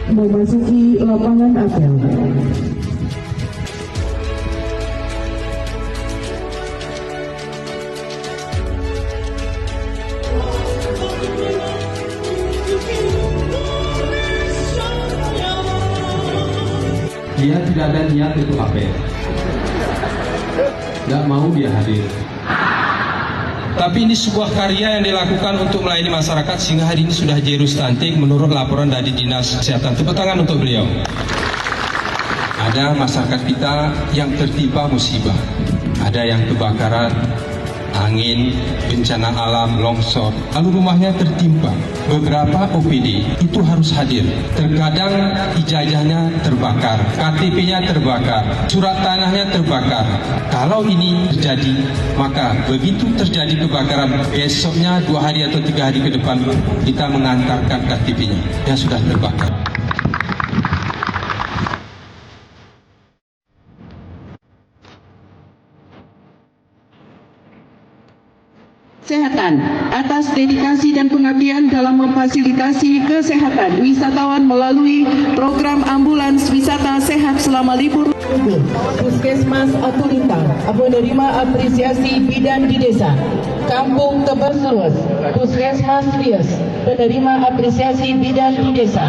memasuki lapangan apel. Dia tidak ada niat untuk apel, tidak mau dia hadir. Tapi ini sebuah karya yang dilakukan untuk melayani masyarakat sehingga hari ini sudah zero stunting menurut laporan dari Dinas Kesehatan. Tepuk tangan untuk beliau. Ada masyarakat kita yang tertimpa musibah, ada yang kebakaran, angin, bencana alam, longsor, lalu rumahnya tertimpa. Beberapa OPD itu harus hadir. Terkadang ijazahnya terbakar, KTP-nya terbakar, surat tanahnya terbakar. Kalau ini terjadi, maka begitu terjadi kebakaran, besoknya 2 hari atau 3 hari ke depan kita mengantarkan KTP-nya yang sudah terbakar. Kesehatan atas dedikasi dan pengabdian dalam memfasilitasi kesehatan wisatawan melalui program ambulans wisata sehat selama libur. Puskesmas Atulintang menerima apresiasi bidan di desa. Kampung Teberselus, Puskesmas Rias menerima apresiasi bidan di desa.